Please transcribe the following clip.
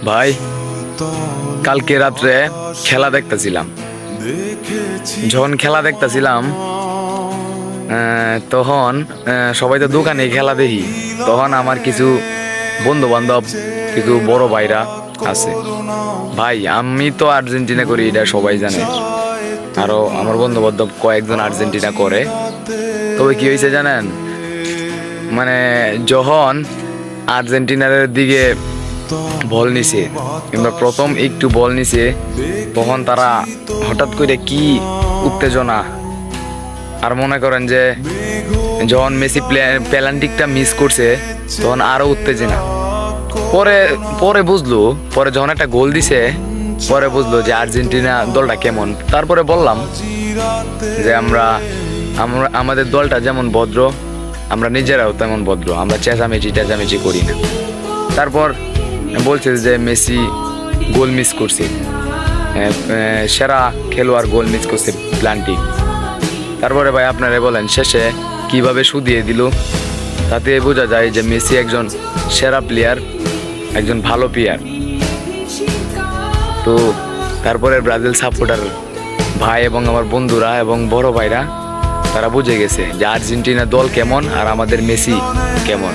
ভাই, কালকে রাত্রে খেলা দেখতেছিলাম। যখন খেলা দেখতেছিলাম তখন সবাই তো দোকানে খেলা দেখি। তখন আমার কিছু বন্ধু বান্ধব, কিছু বড় ভাইরা আছে। ভাই, আমি তো আর্জেন্টিনা করি, এটা সবাই জানে। আরো আমার বন্ধু বান্ধব কয়েকজন আর্জেন্টিনা করে। তবে কি হয়েছে জানেন, মানে যখন আর্জেন্টিনার দিকে বল নিছে, কিংবা প্রথম একটু বল নিছে, তখন তারা হঠাৎ করে কি উত্তেজনা। আর মনে করেন যে যখন মেসি পেনাল্টিটা মিস করছে, তখন আরো উত্তেজনা। পরে পরে বুঝলো, পরে যখন একটা গোল দিছে, পরে বুঝলো যে আর্জেন্টিনা দলটা কেমন। তারপরে বললাম যে আমরা আমরা আমাদের দলটা যেমন ভদ্র, আমরা নিজেরাও তেমন ভদ্র, আমরা চেঁচামেচি করি না। তারপর বলছে যে মেসি গোল মিস করছে, সেরা খেলোয়াড় গোল মিস করছে প্লান্টি। তারপরে ভাই আপনারা বলেন শেষে কিভাবে শুধিয়ে দিল। তাতে বোঝা যায় যে মেসি একজন সেরা প্লেয়ার, একজন ভালো প্লেয়ার। তো তারপরে ব্রাজিল সাপোর্টার ভাই এবং আমার বন্ধুরা এবং বড় ভাইরা তারা বুঝে গেছে যে আর্জেন্টিনা দল কেমন আর আমাদের মেসি কেমন।